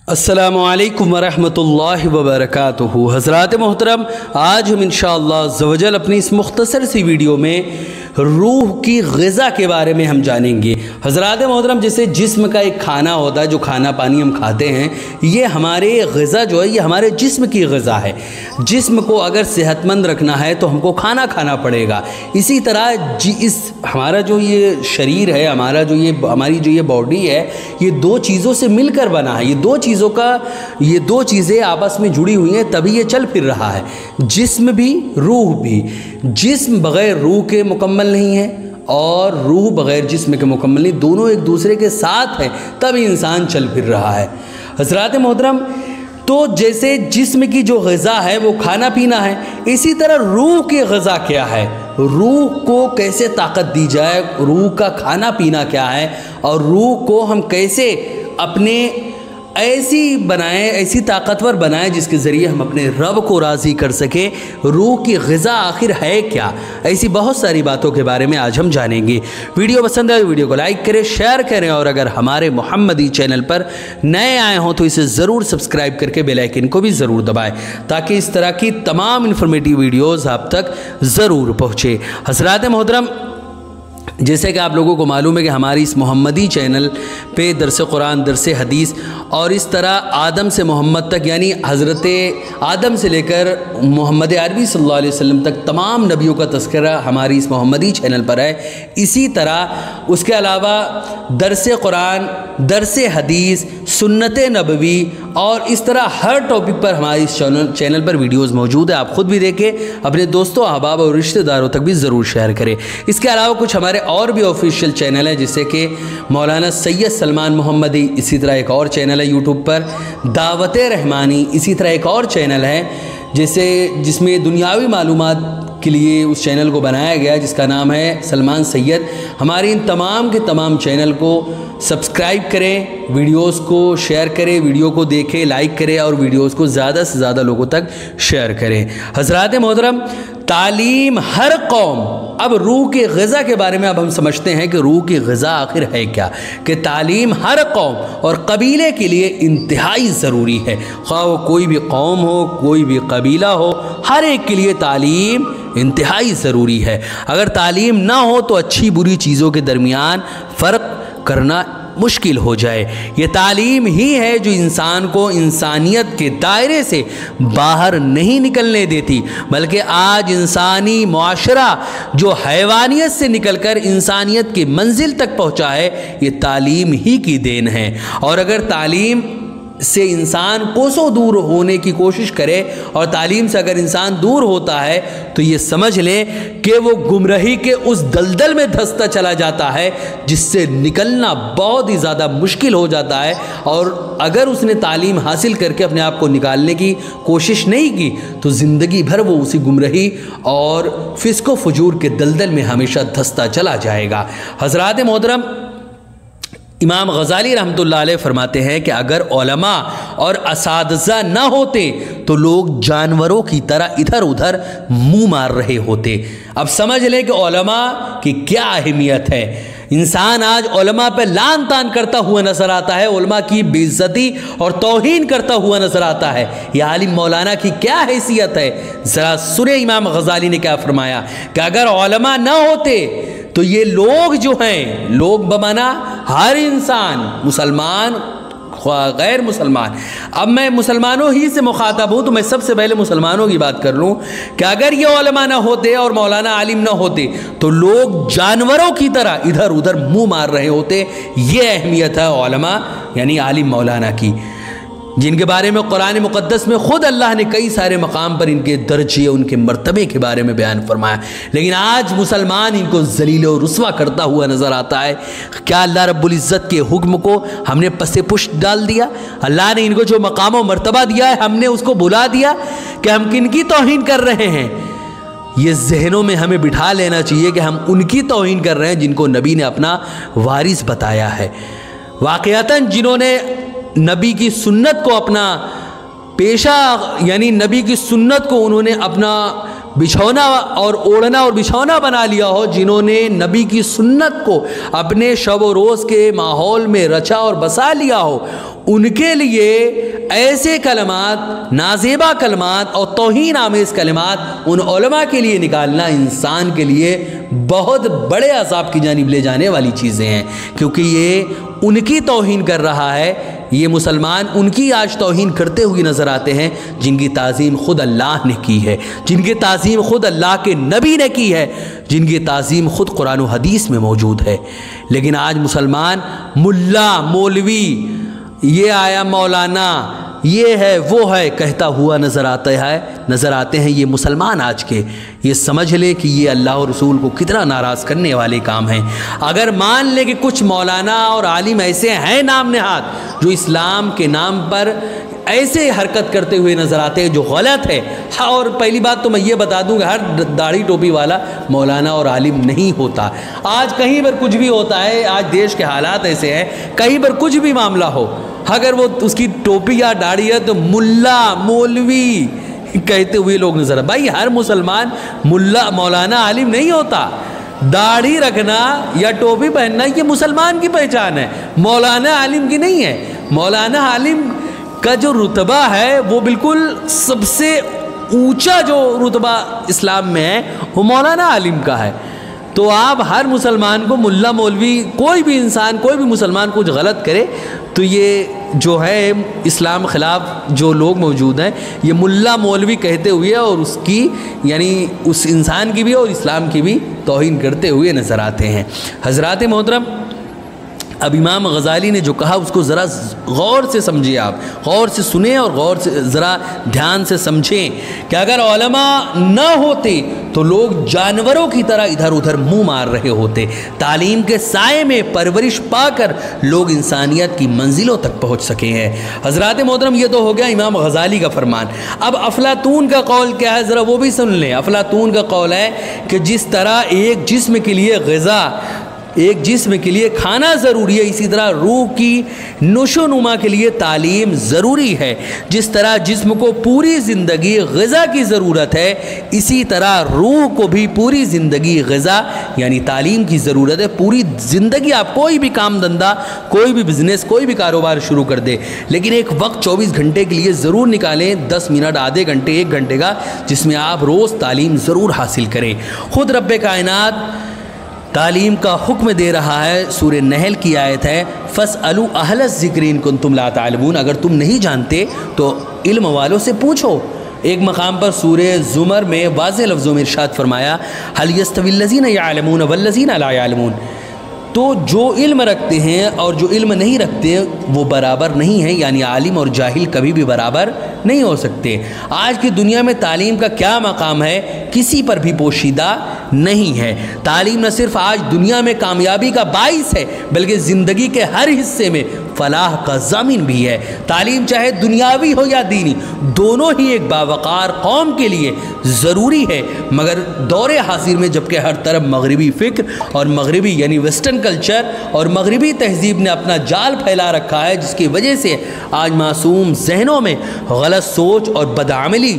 अस्सलामुअलैकुम वरहमतुल्लाहि वबरकातुहू। हज़रात मोहतरम, आज हम इंशाअल्लाह अज़्ज़वजल अपनी इस मुख्तसर सी वीडियो में रूह की ग़िज़ा के बारे में हम जानेंगे। हज़रात मोहतरम, जैसे जिस्म का एक खाना होता है, जो खाना पानी हम खाते हैं, ये हमारे ग़िज़ा जो है ये हमारे जिस्म की ग़िज़ा है। जिस्म को अगर सेहतमंद रखना है तो हमको खाना खाना पड़ेगा। इसी तरह इस हमारा जो ये शरीर है, हमारी जो ये बॉडी है, ये दो चीज़ों से मिलकर बना है। ये दो चीज़ें आपस में जुड़ी हुई हैं, तभी ये चल फिर रहा है। जिस्म भी रूह भी। जिस्म बग़ैर रूह के मुकम्मल नहीं है और रूह बग़ैर जिस्म के मुकम्मल नहीं। दोनों एक दूसरे के साथ हैं, तभी इंसान चल फिर रहा है। हज़रात मोहतरम, तो जैसे जिस्म की जो ग़िज़ा है वो खाना पीना है, इसी तरह रूह की ग़िज़ा क्या है, रूह को कैसे ताकत दी जाए, रूह का खाना पीना क्या है और रूह को हम कैसे अपने ऐसी ताकतवर बनाएं जिसके ज़रिए हम अपने रब को राज़ी कर सकें। रूह की ग़िज़ा आखिर है क्या, ऐसी बहुत सारी बातों के बारे में आज हम जानेंगे। वीडियो पसंद है तो वीडियो को लाइक करें, शेयर करें और अगर हमारे मोहम्मदी चैनल पर नए आए हों तो इसे ज़रूर सब्सक्राइब करके बेल आइकन को भी ज़रूर दबाएं, ताकि इस तरह की तमाम इन्फॉर्मेटिव वीडियोज़ आप तक ज़रूर पहुँचे। हज़रात मोहतरम, जैसे कि आप लोगों को मालूम है कि हमारी इस मोहम्मदी चैनल पे दरस कुरान, दरस हदीस और इस तरह आदम से मोहम्मद तक, यानी हज़रत आदम से लेकर मोहम्मद अरबी सल्लल्लाहु अलैहि वसल्लम तक तमाम नबियों का तज़किरा हमारी इस मोहम्मदी चैनल पर है। इसी तरह उसके अलावा दरस कुरान, दरस हदीस, सुन्नत नबवी और इस तरह हर टॉपिक पर हमारी इस चैनल पर वीडियोस मौजूद है। आप ख़ुद भी देखें, अपने दोस्तों, अहबाब और रिश्तेदारों तक भी ज़रूर शेयर करें। इसके अलावा कुछ हमारे और भी ऑफिशियल चैनल है, जैसे कि मौलाना सैयद सलमान मोहम्मदी, इसी तरह एक और चैनल है यूट्यूब पर दावत रहमानी, इसी तरह एक और चैनल है जिसमें दुनियावी मालूमात के लिए उस चैनल को बनाया गया, जिसका नाम है सलमान सैयद। हमारे इन तमाम के तमाम चैनल को सब्सक्राइब करें, वीडियोस को शेयर करें, वीडियो को देखें, लाइक करें और वीडियोस को ज़्यादा से ज़्यादा लोगों तक शेयर करें। हज़रात मोहतरम, तालीम हर कौम, अब रूह की ग़िज़ा के बारे में अब हम समझते हैं कि रूह की ग़िज़ा आखिर है क्या, कि तालीम हर कौम और कबीले के लिए इंतहाई ज़रूरी है। ख़्वाह वो कोई भी कौम हो, कोई भी कबीला हो, हर एक के लिए तालीम इंतहाई ज़रूरी है। अगर तालीम ना हो तो अच्छी बुरी चीज़ों के दरमियान फ़र्क करना मुश्किल हो जाए। ये तालीम ही है जो इंसान को इंसानियत के दायरे से बाहर नहीं निकलने देती, बल्कि आज इंसानी मुआशरा जो हैवानियत से निकलकर इंसानियत की मंजिल तक पहुंचा है, ये तालीम ही की देन है। और अगर तालीम से इंसान कोसों दूर होने की कोशिश करे और तालीम से अगर इंसान दूर होता है तो ये समझ लें कि वो गुमराही के उस दलदल में धंसता चला जाता है, जिससे निकलना बहुत ही ज़्यादा मुश्किल हो जाता है। और अगर उसने तालीम हासिल करके अपने आप को निकालने की कोशिश नहीं की तो ज़िंदगी भर वो उसी गुमराही और फिस्को फजूर के दलदल में हमेशा धंसता चला जाएगा। हज़रात मोहतरम, इमाम गज़ाली रहमतुल्लाह अलैह फरमाते हैं कि अगर उलमा और असातिज़ा न होते तो लोग जानवरों की तरह इधर उधर मुंह मार रहे होते। अब समझ लें कि उलमा की क्या अहमियत है। इंसान आज उलमा पे लान तान करता हुआ नजर आता है, उलमा की बेइज्जती और तौहीन करता हुआ नजर आता है। यह आलिम मौलाना की क्या हैसियत है, ज़रा सुने इमाम गज़ाली ने क्या फरमाया कि अगर उलमा न होते तो ये लोग जो हैं, लोग बमाना हर इंसान, मुसलमान गैर मुसलमान, अब मैं मुसलमानों ही से मुखातब हूँ तो मैं सबसे पहले मुसलमानों की बात कर लूँ कि अगर ये उलमा ना होते और मौलाना आलिम ना होते तो लोग जानवरों की तरह इधर उधर मुंह मार रहे होते। ये अहमियत है उलमा यानी आलिम मौलाना की, जिनके बारे में कुरान मुक़द्दस में ख़ुद अल्लाह ने कई सारे मकाम पर इनके दर्जे, उनके मर्तबे के बारे में बयान फरमाया। लेकिन आज मुसलमान इनको ज़लील और रुस्वा करता हुआ नज़र आता है। क्या अल्लाह रब्बुल इज़्ज़त के हुक्म को हमने पसे पुष्ट डाल दिया? अल्लाह ने इनको जो मकाम और मर्तबा दिया है हमने उसको भुला दिया कि हम किनकी तौहीन कर रहे हैं? ये जहनों में हमें बिठा लेना चाहिए कि हम उनकी तौहीन कर रहे हैं जिनको नबी ने अपना वारिस बताया है। वाक़ियतन जिन्होंने नबी की सुन्नत को अपना पेशा, यानी नबी की सुन्नत को उन्होंने अपना बिछौना और ओढ़ना और बिछौना बना लिया हो, जिन्होंने नबी की सुन्नत को अपने शब व रोज़ के माहौल में रचा और बसा लिया हो, उनके लिए ऐसे कलमात, नाजेबा कलमात और तौहीन आमेज कलमात उन उलमा के लिए निकालना इंसान के लिए बहुत बड़े अज़ाब की जानिब ले जाने वाली चीज़ें हैं, क्योंकि ये उनकी तौहीन कर रहा है। ये मुसलमान उनकी आज तौहीन करते हुए नज़र आते हैं जिनकी ताज़ीम ख़ुद अल्लाह ने की है, जिनकी ताज़ीम ख़ुद अल्लाह के नबी ने की है, जिनकी ताज़ीम ख़ुद कुरान व हदीस में मौजूद है। लेकिन आज मुसलमान मुल्ला, मौलवी, ये आया मौलाना, ये है वो है कहता हुआ नज़र आते हैं ये मुसलमान आज के। ये समझ ले कि ये अल्लाह और रसूल को कितना नाराज़ करने वाले काम हैं। अगर मान ले कि कुछ मौलाना और आलिम ऐसे हैं नाम नहाद जो इस्लाम के नाम पर ऐसे हरकत करते हुए नज़र आते हैं जो गलत है। हाँ, और पहली बात तो मैं ये बता दूंगा, हर दाढ़ी टोपी वाला मौलाना और आलिम नहीं होता। आज कहीं पर कुछ भी होता है, आज देश के हालात ऐसे हैं, कहीं पर कुछ भी मामला हो, अगर वो उसकी टोपी या दाढ़ी है तो मुल्ला, मौलवी कहते हुए लोग नजर। भाई हर मुसलमान मुल्ला, मौलाना, आलिम नहीं होता। दाढ़ी रखना या टोपी पहनना ये मुसलमान की पहचान है, मौलाना आलिम की नहीं है। मौलाना आलिम का जो रुतबा है वो बिल्कुल सबसे ऊंचा जो रुतबा इस्लाम में है वो मौलाना आलिम का है। तो आप हर मुसलमान को मुल्ला, मौलवी, कोई भी इंसान, कोई भी मुसलमान कुछ गलत करे तो ये जो है इस्लाम खिलाफ जो लोग मौजूद हैं ये मुल्ला, मौलवी कहते हुए और उसकी यानी उस इंसान की भी और इस्लाम की भी तौहीन करते हुए नज़र आते हैं। हज़रात मोहतरम, अब इमाम गज़ाली ने जो कहा उसको ज़रा गौर से समझिए, आप गौर से सुने और गौर से ज़रा ध्यान से समझें कि अगर उलमा न होते तो लोग जानवरों की तरह इधर उधर मुंह मार रहे होते। तालीम के साए में परवरिश पाकर लोग इंसानियत की मंजिलों तक पहुँच सके हैं। हज़रात मोहतरम, ये तो हो गया इमाम गज़ाली का फरमान। अब अफलातून का कौल क्या है ज़रा वो भी सुन लें। अफलातून का कौल है कि जिस तरह एक जिस्म के लिए ग़िज़ा, एक जिस्म के लिए खाना ज़रूरी है, इसी तरह रूह की नशोनुमा के लिए तालीम ज़रूरी है। जिस तरह जिस्म को पूरी ज़िंदगी ग़िज़ा की ज़रूरत है, इसी तरह रूह को भी पूरी ज़िंदगी ग़िज़ा यानी तालीम की ज़रूरत है। पूरी ज़िंदगी आप कोई भी काम धंधा, कोई भी बिज़नेस, कोई भी कारोबार शुरू कर दे, लेकिन एक वक्त 24 घंटे के लिए ज़रूर निकालें, 10 मिनट, आधे घंटे, 1 घंटे का, जिसमें आप रोज़ तालीम ज़रूर हासिल करें। ख़ुद रब्बे कायनात तालीम का हुक्म दे रहा है। सूरह नहल की आयत है, फ़स्अलू अहलज़ ज़िक्र इन कुंतुम ला तालमून, अगर तुम नहीं जानते तो इल्म वालों से पूछो। एक मकाम पर सूरह ज़ुमर में वाज़ेह लफ्ज़ों में इरशाद फरमाया, हल यस्तविल्लज़ीना यअलमून वल्लज़ीना ला यअलमून, तो जो इल्म रखते हैं और जो इल्म नहीं रखते वो बराबर नहीं है, यानी आलिम और जाहिल कभी भी बराबर नहीं हो सकते। आज की दुनिया में तालीम का क्या मकाम है किसी पर भी पोशीदा नहीं है। तालीम न सिर्फ आज दुनिया में कामयाबी का बाइस है बल्कि ज़िंदगी के हर हिस्से में फलाह का ज़मीन भी है। तालीम चाहे दुनियावी हो या दीनी, दोनों ही एक बावकार कौम के लिए ज़रूरी है। मगर दौरे हासिर में जबकि हर तरफ मगरबी फ़िक्र और मगरबी यानी वेस्टर्न कल्चर और मगरबी तहज़ीब ने अपना जाल फैला रखा है, जिसकी वजह से आज मासूम जहनों में गलत सोच और बदअमली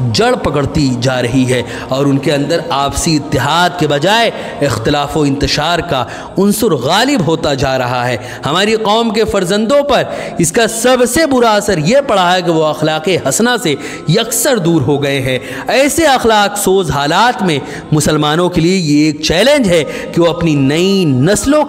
जड़ पकड़ती जा रही है और उनके अंदर आपसी इत्तेहाद के बजाय इख्तिलाफ व इंतशार का उन्सुर गालिब होता जा रहा है। हमारी कौम के फ़र्जंदों पर इसका सबसे बुरा असर यह पड़ा है कि वो अखलाक़ हसना से यकसर दूर हो गए हैं। ऐसे अखलाक सोज हालात में मुसलमानों के लिए ये एक चैलेंज है कि वो अपनी नई नस्लों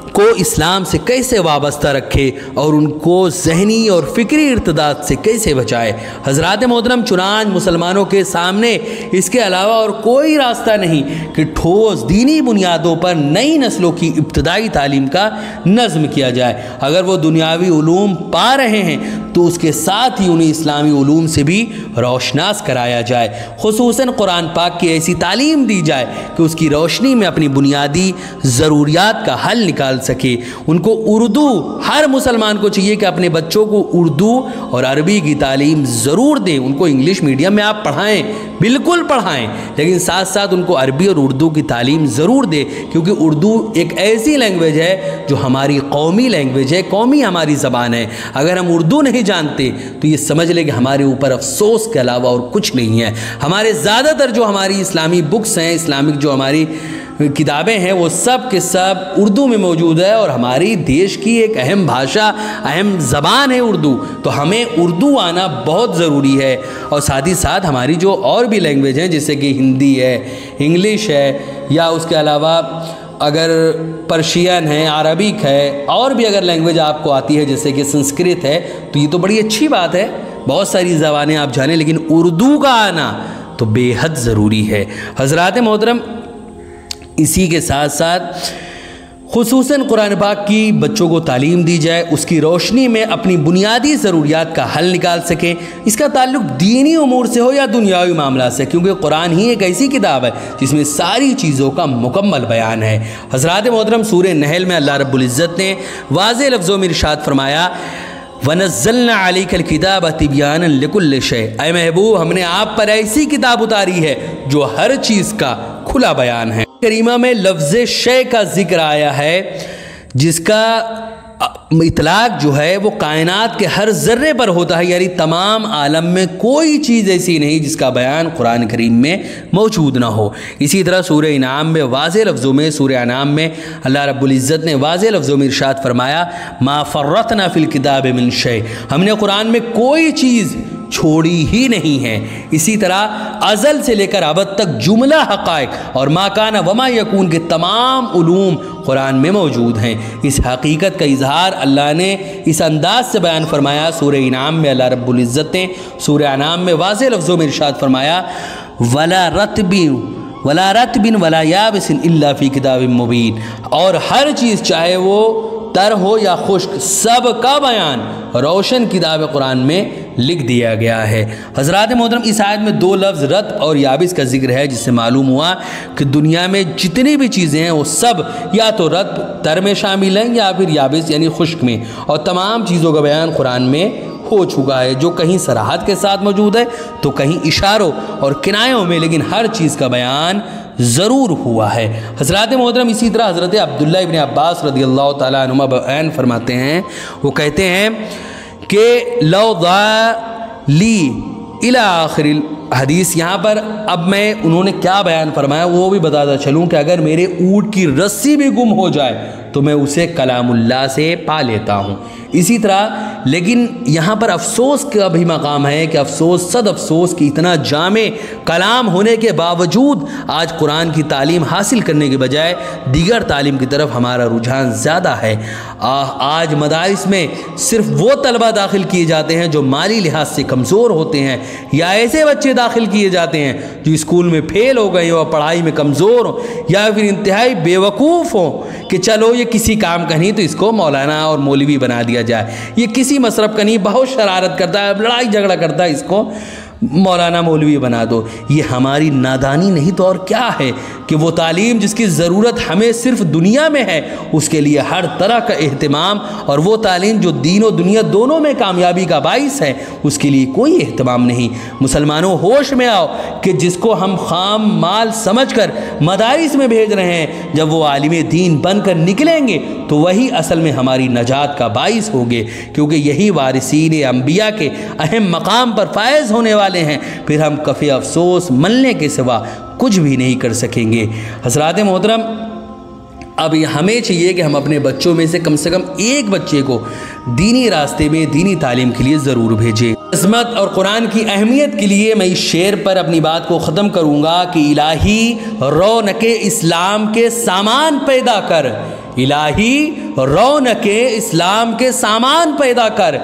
को इस्लाम से कैसे वाबस्ता रखे और उनको ज़हनी और फ़िक्री इर्तदाद से कैसे बचाए। हज़रात मोहतरम, चुनांच मुसलमानों के सामने इसके अलावा और कोई रास्ता नहीं कि ठोस दीनी बुनियादों पर नई नस्लों की इब्तदाई तालीम का नज़्म किया जाए। अगर वो दुनियावी उलूम पा रहे हैं तो उसके साथ ही उन्हें इस्लामी उलूम से भी रोशनास कराया जाए। खुसूसन कुरान पाक की ऐसी तालीम दी जाए कि उसकी रोशनी में अपनी बुनियादी ज़रूरियात का हल निकाल सके। उनको उर्दू, हर मुसलमान को चाहिए कि अपने बच्चों को उर्दू और अरबी की तालीम ज़रूर दें। उनको इंग्लिश मीडियम में आप पढ़ाएं, बिल्कुल पढ़ाएं, लेकिन साथ साथ उनको अरबी और उर्दू की तालीम ज़रूर दें, क्योंकि उर्दू एक ऐसी लैंग्वेज है जो हमारी कौमी लैंग्वेज है, कौमी हमारी ज़बान है। अगर हम उर्दू नहीं जानते तो ये समझ ले कि हमारे ऊपर अफसोस के अलावा और कुछ नहीं है। हमारे ज़्यादातर जो हमारी इस्लामी बुक्स हैं, इस्लामिक जो हमारी किताबें हैं, वो सब के सब उर्दू में मौजूद है और हमारी देश की एक अहम भाषा, अहम ज़बान है उर्दू। तो हमें उर्दू आना बहुत ज़रूरी है। और साथ ही साथ हमारी जो और भी लैंग्वेज हैं, जैसे कि हिंदी है, इंग्लिश है, या उसके अलावा अगर पर्शियन है, अरबिक है, और भी अगर लैंग्वेज आपको आती है जैसे कि संस्कृत है, तो ये तो बड़ी अच्छी बात है। बहुत सारी ज़बानें आप जानें, लेकिन उर्दू का आना तो बेहद ज़रूरी है। हज़रात मोहतरम, इसी के साथ साथ खुसूसन कुरान पाक की बच्चों को तालीम दी जाए, उसकी रोशनी में अपनी बुनियादी ज़रूरियात का हल निकाल सकें। इसका ताल्लुक़ दीनी उमूर से हो या दुनियावी मामला से, क्योंकि कुरान ही एक ऐसी किताब है जिसमें सारी चीज़ों का मुकम्मल बयान है। हज़रात मोहतरम, सूरह नहल में अल्लाह रब्बुल इज़्ज़त ने वाज़ेह लफ्ज़ों में इरशाद फरमाया, वनज़्ज़लना अलैकल किताब तिबयानन लिकुल्लि शै। ऐ महबूब, हमने आप पर ऐसी किताब उतारी है जो हर चीज़ का खुला बयान है। करीमा में लफ्ज़ शै का जिक्र आया है, जिसका इतलाक जो है वो कायनात के हर ज़र्रे पर होता है, यानी तमाम आलम में कोई चीज़ ऐसी नहीं जिसका बयान कुरान करीम में मौजूद ना हो। इसी तरह सूरह इनाम में वाज़ेह लफ्ज़ों में, सूरह इनाम में अल्लाह रब्बुल इज़्ज़त ने वाज़ेह लफ्ज़ों में इरशाद फरमाया, मा फ़र्रतना फ़िल किताब मिन शै। हमने कुरान में कोई चीज़ छोड़ी ही नहीं है। इसी तरह अज़ल से लेकर अब तक जुमला हक़ाइक़ और माकाना वमा यकून के तमाम उलूम कुरान में मौजूद हैं। इस हकीकत का इजहार अल्लाह ने इस अंदाज से बयान फरमाया। सूरह इनाम में अल्लाह रब्बुल इज़्ज़त ने सूरह इनाम में वाज़ेह लफ्ज़ों में इरशाद फरमाया, वला रत्बिन वला याबिसिन इल्ला फ़ी किताबिन मुबीन। और हर चीज़, चाहे वो तर हो या खुश्क, सब का बयान रोशन किताब कुरान में लिख दिया गया है। हज़रात मोहतरम, इस आयत में दो लफ्ज़ रत और याबिस का जिक्र है, जिससे मालूम हुआ कि दुनिया में जितनी भी चीज़ें हैं वो सब या तो रत तर में शामिल हैं या फिर याबिस यानी खुश्क में। और तमाम चीज़ों का बयान कुरान में हो चुका है, जो कहीं सराहत के साथ मौजूद है तो कहीं इशारों और किनायों में, लेकिन हर चीज़ का बयान ज़रूर हुआ है। हज़रात मोहतरम, इसी तरह हज़रत अब्दुल्लाह इब्न अब्बास रज़ियल्लाहु तआला अन्हुमा बयान फरमाते हैं, वो कहते हैं कि लौ ली इला आखिरिल हदीस। यहाँ पर अब मैं उन्होंने क्या बयान फरमाया वो भी बताता चलूँ कि अगर मेरे ऊँट की रस्सी भी गुम हो जाए तो मैं उसे कलामुल्लाह से पा लेता हूँ। इसी तरह, लेकिन यहाँ पर अफसोस का भी मकाम है कि अफसोस सद अफसोस कि इतना जामे कलाम होने के बावजूद आज कुरान की तालीम हासिल करने के बजाय दीगर तालीम की तरफ हमारा रुझान ज़्यादा है। आज मदारिस में सिर्फ वो तलबा दाखिल किए जाते हैं जो माली लिहाज से कमज़ोर होते हैं, या ऐसे बच्चे दाखिल किए जाते हैं जो स्कूल में फेल हो गए हो, पढ़ाई में कमज़ोर हो, या फिर इंतहाई बेवकूफ़ हो कि चलो ये किसी काम का नहीं तो इसको मौलाना और मौलवी बना दिया जाए, ये किसी मसरब का नहीं, बहुत शरारत करता है, लड़ाई झगड़ा करता है, इसको मौलाना मौलवी बना दो। ये हमारी नादानी नहीं तो और क्या है कि वो तालीम जिसकी ज़रूरत हमें सिर्फ दुनिया में है उसके लिए हर तरह का एहतमाम, और वो तालीम जो दीन और दुनिया दोनों में कामयाबी का बाइस है उसके लिए कोई एहतमाम नहीं। मुसलमानों, होश में आओ कि जिसको हम खाम माल समझकर मदारिस में भेज रहे हैं, जब वो आलिम दीन बनकर निकलेंगे तो वही असल में हमारी नजात का बाइस होंगे, क्योंकि यही वारिसीन अंबिया के अहम मकाम पर फायज़ होने वाले हैं। फिर हम कफ़े अफसोस मलने के सिवा कुछ भी नहीं कर सकेंगे। हज़रात मोहतरम, अब हमें चाहिए कि हम अपने बच्चों में से कम एक बच्चे को दीनी रास्ते में दीनी तालीम के लिए ज़रूर भेजें। अज़मत और कुरान की अहमियत के लिए मैं इस शेर पर अपनी बात को ख़त्म करूँगा कि इलाही रौनके इस्लाम के सामान पैदा कर, इलाही रौनके इस्लाम के सामान पैदा कर,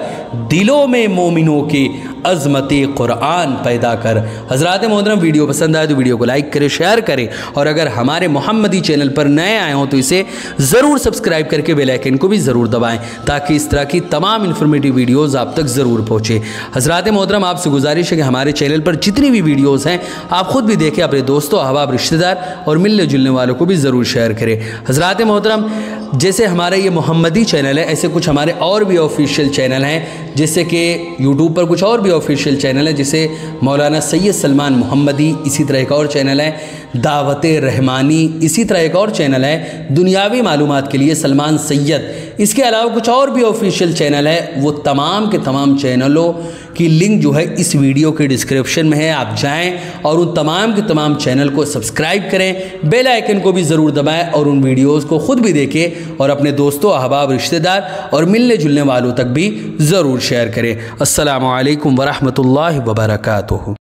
दिलों में मोमिनों के अज़मत कुरान पैदा कर। हज़रात मोहतरम, वीडियो पसंद आए तो वीडियो को लाइक करें, शेयर करें, और अगर हमारे मोहम्मदी चैनल पर नए आए हों तो इसे ज़रूर सब्सक्राइब करके बेल आइकन को भी ज़रूर दबाएं ताकि इस तरह की तमाम इन्फॉर्मेटिव वीडियोज़ आप तक ज़रूर पहुँचे। हज़रात मोहतरम, आपसे गुजारिश है कि हमारे चैनल पर जितनी भी वीडियोज़ हैं आप ख़ुद भी देखें, अपने दोस्तों, अहबाब, रिश्तेदार और मिलने जुलने वालों को भी ज़रूर शेयर करें। हज़रात मोहतरम, जैसे हमारा ये मोहम्मदी चैनल है, ऐसे कुछ हमारे और भी ऑफिशियल चैनल हैं, जैसे कि यूट्यूब पर कुछ और भी ऑफिशियल चैनल है, जैसे मौलाना सैयद सलमान मोहम्मदी, इसी तरह एक और चैनल है दावत रहमानी, इसी तरह एक और चैनल है दुनियावी मालूमात के लिए सलमान सैयद, इसके अलावा कुछ और भी ऑफिशियल चैनल है, वो तमाम के तमाम चैनलों की लिंक जो है इस वीडियो के डिस्क्रिप्शन में है। आप जाएं और उन तमाम के तमाम चैनल को सब्सक्राइब करें, बेल आइकन को भी ज़रूर दबाएं और उन वीडियोज़ को ख़ुद भी देखें और अपने दोस्तों, अहबाब, रिश्तेदार और मिलने जुलने वालों तक भी ज़रूर शेयर करें। अस्सलामु अलैकुम वरहमतुल्लाहि वबरकातुहू।